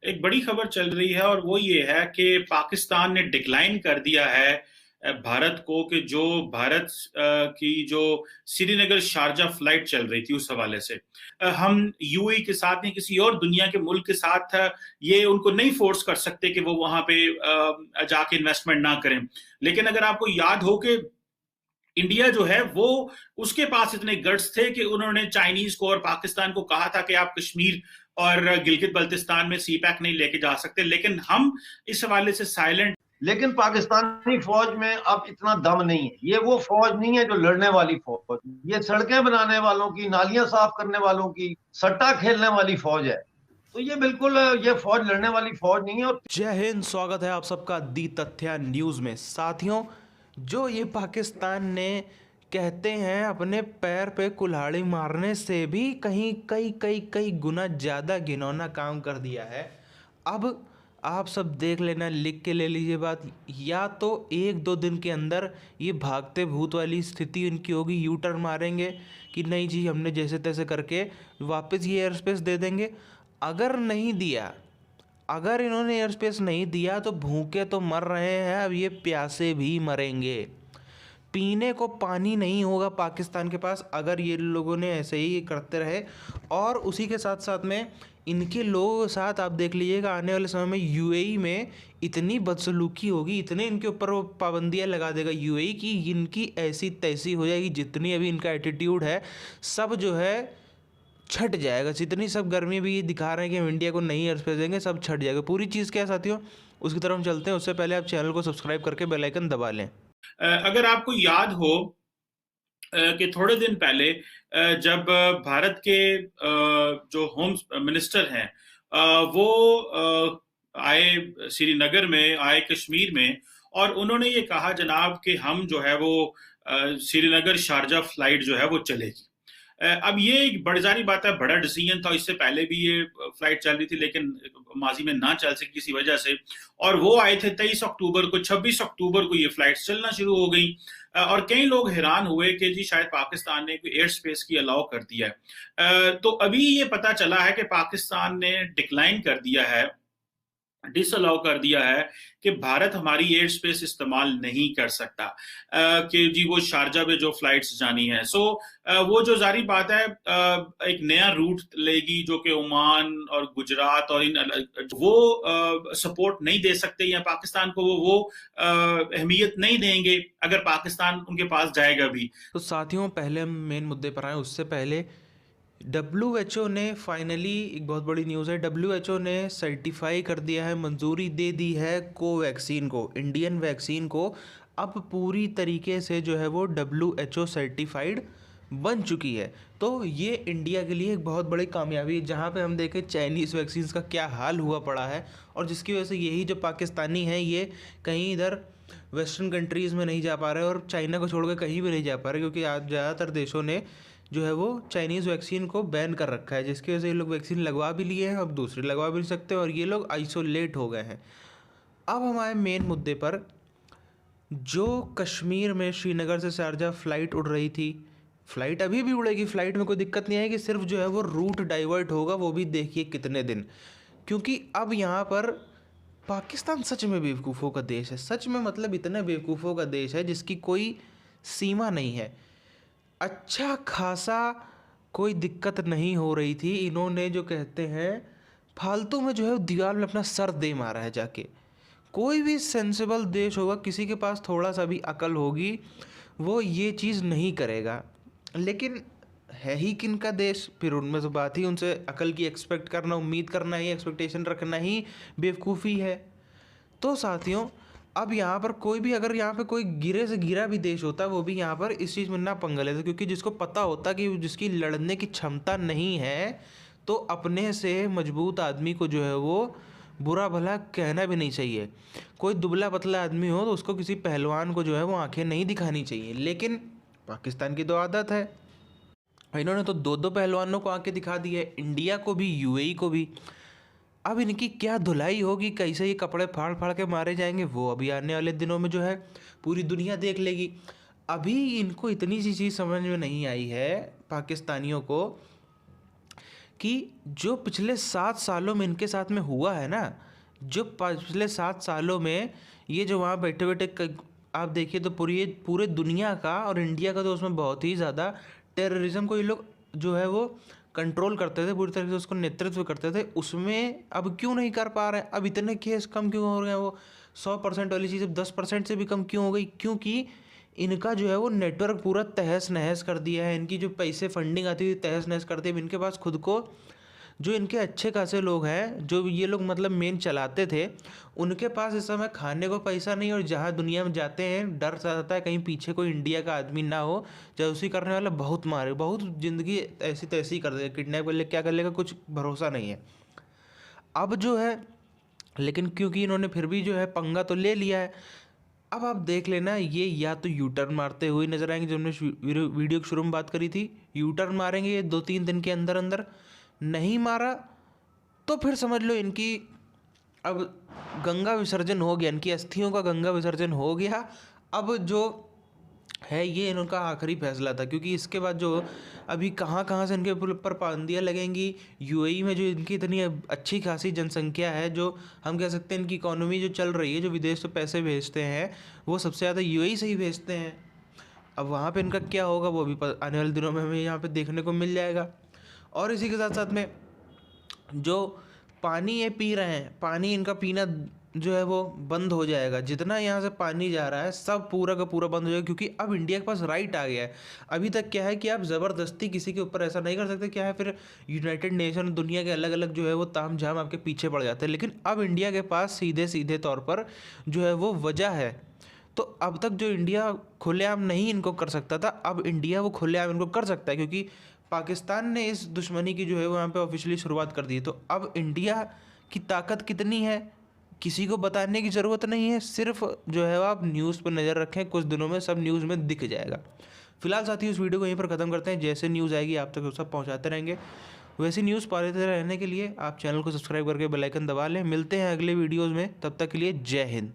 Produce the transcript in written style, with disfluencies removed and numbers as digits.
एक बड़ी खबर चल रही है और वो ये है कि पाकिस्तान ने डिक्लाइन कर दिया है भारत को कि जो भारत की जो श्रीनगर शारजा फ्लाइट चल रही थी उस हवाले से हम यूएई के साथ या किसी और दुनिया के मुल्क के साथ ये उनको नहीं फोर्स कर सकते कि वो वहां पे जाके इन्वेस्टमेंट ना करें। लेकिन अगर आपको याद हो कि इंडिया जो है वो उसके पास इतने गट्स थे कि उन्होंने चाइनीज को और पाकिस्तान को कहा था कि आप कश्मीर और गिलगित बल्तिस्तान में सी पैक नहीं लेके जा सकते, लेकिन हम इस हवाले से साइलेंट। लेकिन पाकिस्तानी फौज में अब इतना दम नहीं है। ये वो फौज नहीं है जो लड़ने वाली फौज, ये सड़कें बनाने वालों की, नालियां साफ करने वालों की, सट्टा खेलने वाली फौज है। तो ये बिल्कुल ये फौज लड़ने वाली फौज नहीं है। और जय हिंद, स्वागत है आप सबका दी तथ्या न्यूज़ में। साथियों, जो ये पाकिस्तान ने कहते हैं अपने पैर पे कुल्हाड़ी मारने से भी कहीं कई कई कई गुना ज़्यादा घिनौना काम कर दिया है। अब आप सब देख लेना, लिख के ले लीजिए बात। या तो एक दो दिन के अंदर ये भागते भूत वाली स्थिति इनकी होगी, यू टर्न मारेंगे कि नहीं जी हमने जैसे तैसे करके वापस ये एयर स्पेस दे देंगे। अगर नहीं दिया, अगर इन्होंने एयर स्पेस नहीं दिया तो भूखे तो मर रहे हैं, अब ये प्यासे भी मरेंगे। पीने को पानी नहीं होगा पाकिस्तान के पास अगर ये लोगों ने ऐसे ही करते रहे। और उसी के साथ साथ में इनके लोगों के साथ आप देख लीजिएगा आने वाले समय में यूएई में इतनी बदसलूकी होगी, इतने इनके ऊपर वो पाबंदियाँ लगा देगा यूएई की इनकी ऐसी तैसी हो जाएगी। जितनी अभी इनका एटीट्यूड है सब जो है छट जाएगा। जितनी सब गर्मी भी ये दिखा रहे हैं कि हम इंडिया को नहीं एयर स्पेस देंगे, सब छट जाएगा। पूरी चीज़ क्या है साथियों, उसकी तरफ हम चलते हैं। उससे पहले आप चैनल को सब्सक्राइब करके बेल आइकन दबा लें। अगर आपको याद हो कि थोड़े दिन पहले जब भारत के जो होम मिनिस्टर हैं वो आए श्रीनगर में, आए कश्मीर में, और उन्होंने ये कहा जनाब कि हम जो है वो श्रीनगर शारजा फ्लाइट जो है वो चलेगी। अब ये एक बड़ी सारी बात है, बड़ा डिसीजन था। इससे पहले भी ये फ्लाइट चल रही थी लेकिन माजी में ना चल सकी किसी वजह से, और वो आए थे 23 अक्टूबर को। 26 अक्टूबर को ये फ्लाइट चलना शुरू हो गई और कई लोग हैरान हुए कि जी शायद पाकिस्तान ने एयर स्पेस की अलाउ कर दिया है। तो अभी ये पता चला है कि पाकिस्तान ने डिक्लाइन कर दिया है, डिसअलाउ कर दिया है कि भारत हमारी एयर स्पेस इस्तेमाल नहीं कर सकता कि जी वो शारजा में जो फ्लाइट्स जानी है। सो वो जो जारी बात है एक नया रूट लेगी जो कि ओमान और गुजरात और इन वो सपोर्ट नहीं दे सकते, या पाकिस्तान को वो अहमियत नहीं देंगे अगर पाकिस्तान उनके पास जाएगा भी। तो साथियों, पहले हम मेन मुद्दे पर आए उससे पहले WHO ने फाइनली, एक बहुत बड़ी न्यूज़ है, WHO ने सर्टिफाई कर दिया है, मंजूरी दे दी है कोवैक्सीन को, इंडियन वैक्सीन को। अब पूरी तरीके से जो है वो WHO सर्टिफाइड बन चुकी है। तो ये इंडिया के लिए एक बहुत बड़ी कामयाबी है। जहाँ पे हम देखें चाइनीज़ वैक्सीन का क्या हाल हुआ पड़ा है, और जिसकी वजह से यही जो पाकिस्तानी हैं ये कहीं इधर वेस्टर्न कंट्रीज़ में नहीं जा पा रहे और चाइना को छोड़ के कहीं भी नहीं जा पा रहे, क्योंकि आज ज़्यादातर देशों ने जो है वो चाइनीज़ वैक्सीन को बैन कर रखा है, जिसकी वजह से ये लोग वैक्सीन लगवा भी लिए हैं, अब दूसरी लगवा भी नहीं सकते और ये लोग आइसोलेट हो गए हैं। अब हमारे मेन मुद्दे पर, जो कश्मीर में श्रीनगर से शारजा फ़्लाइट उड़ रही थी, फ़्लाइट अभी भी उड़ेगी, फ़्लाइट में कोई दिक्कत नहीं आएगी, सिर्फ जो है वो रूट डाइवर्ट होगा, वो भी देखिए कितने दिन। क्योंकि अब यहाँ पर पाकिस्तान सच में बेवकूफ़ों का देश है, सच में मतलब इतने बेवकूफ़ों का देश है जिसकी कोई सीमा नहीं है। अच्छा खासा कोई दिक्कत नहीं हो रही थी, इन्होंने जो कहते हैं फालतू में जो है दीवार में अपना सर दे मारा है जाके। कोई भी सेंसिबल देश होगा, किसी के पास थोड़ा सा भी अकल होगी, वो ये चीज़ नहीं करेगा। लेकिन है ही किन का देश, फिर उनमें से बात ही उनसे अकल की एक्सपेक्ट करना, उम्मीद करना ही, एक्सपेक्टेशन रखना ही बेवकूफ़ी है। तो साथियों, अब यहाँ पर कोई भी, अगर यहाँ पे कोई गिरे से गिरा भी देश होता, वो भी यहाँ पर इस चीज़ में ना पंगा लेता, क्योंकि जिसको पता होता कि जिसकी लड़ने की क्षमता नहीं है, तो अपने से मजबूत आदमी को जो है वो बुरा भला कहना भी नहीं चाहिए। कोई दुबला पतला आदमी हो तो उसको, किसी पहलवान को जो है वो आंखें नहीं दिखानी चाहिए। लेकिन पाकिस्तान की तो आदत है, इन्होंने तो दो दो पहलवानों को आंखें दिखा दी है, इंडिया को भी यूएई को भी। अब इनकी क्या धुलाई होगी, कैसे ये कपड़े फाड़ फाड़ के मारे जाएंगे, वो अभी आने वाले दिनों में जो है पूरी दुनिया देख लेगी। अभी इनको इतनी सी चीज़ समझ में नहीं आई है पाकिस्तानियों को कि जो पिछले 7 सालों में इनके साथ में हुआ है ना, जो पिछले 7 सालों में ये जो वहाँ बैठे बैठे आप देखिए तो पूरे दुनिया का और इंडिया का तो उसमें बहुत ही ज़्यादा टेररिज्म को ये लोग जो है वो कंट्रोल करते थे, पूरी तरीके से उसको नेतृत्व करते थे, उसमें अब क्यों नहीं कर पा रहे हैं? अब इतने केस कम क्यों हो रहे हैं? वो 100% वाली चीज़ अब 10% से भी कम क्यों हो गई? क्योंकि इनका जो है वो नेटवर्क पूरा तहस नहस कर दिया है। इनकी जो पैसे फंडिंग आती थी तहस नहस कर दी। अब इनके पास खुद को जो इनके अच्छे खासे लोग हैं, जो ये लोग मतलब मेन चलाते थे, उनके पास इस समय खाने को पैसा नहीं, और जहाँ दुनिया में जाते हैं डर रहता है कहीं पीछे कोई इंडिया का आदमी ना हो, जासूसी करने वाला बहुत मारे, बहुत ज़िंदगी ऐसी तैसी कर देगा, किडनैप कर ले, क्या कर लेगा, कुछ भरोसा नहीं है। अब जो है लेकिन क्योंकि इन्होंने फिर भी जो है पंगा तो ले लिया है। अब आप देख लेना, ये या तो यू टर्न मारते हुए नजर आएंगे, जो हमने वीडियो के शुरू में बात करी थी, यू टर्न मारेंगे ये 2-3 दिन के अंदर अंदर। नहीं मारा तो फिर समझ लो इनकी अब गंगा विसर्जन हो गया, इनकी अस्थियों का गंगा विसर्जन हो गया। अब जो है ये इनका आखिरी फैसला था, क्योंकि इसके बाद जो अभी कहाँ कहाँ से इनके ऊपर पाबंदियाँ लगेंगी। यूएई में जो इनकी इतनी अच्छी खासी जनसंख्या है, जो हम कह सकते हैं इनकी इकोनॉमी जो चल रही है, जो विदेश से पैसे भेजते हैं वो सबसे ज़्यादा यूएई से ही भेजते हैं। अब वहाँ पे इनका क्या होगा वो भी आने वाले दिनों में हमें यहाँ पे देखने को मिल जाएगा। और इसी के साथ साथ में जो पानी ये पी रहे हैं, पानी इनका पीना जो है वो बंद हो जाएगा। जितना यहाँ से पानी जा रहा है सब पूरा का पूरा बंद हो जाएगा, क्योंकि अब इंडिया के पास राइट आ गया है। अभी तक क्या है कि आप ज़बरदस्ती किसी के ऊपर ऐसा नहीं कर सकते, क्या है फिर यूनाइटेड नेशन दुनिया के अलग अलग जो है वो ताम झाम आपके पीछे पड़ जाते हैं। लेकिन अब इंडिया के पास सीधे सीधे तौर पर जो है वो वजह है। तो अब तक जो इंडिया खुलेआम नहीं इनको कर सकता था, अब इंडिया वो खुलेआम इनको कर सकता है, क्योंकि पाकिस्तान ने इस दुश्मनी की जो है वो यहाँ पे ऑफिशियली शुरुआत कर दी है। तो अब इंडिया की ताकत कितनी है किसी को बताने की ज़रूरत नहीं है, सिर्फ जो है आप न्यूज़ पर नज़र रखें, कुछ दिनों में सब न्यूज़ में दिख जाएगा। फिलहाल साथियों इस वीडियो को यहीं पर ख़त्म करते हैं। जैसे न्यूज़ आएगी आप तक वो सब पहुँचाते रहेंगे। वैसी न्यूज़ पाते रहने के लिए आप चैनल को सब्सक्राइब करके बेल आइकन दबा लें। मिलते हैं अगले वीडियोज़ में, तब तक के लिए जय हिंद।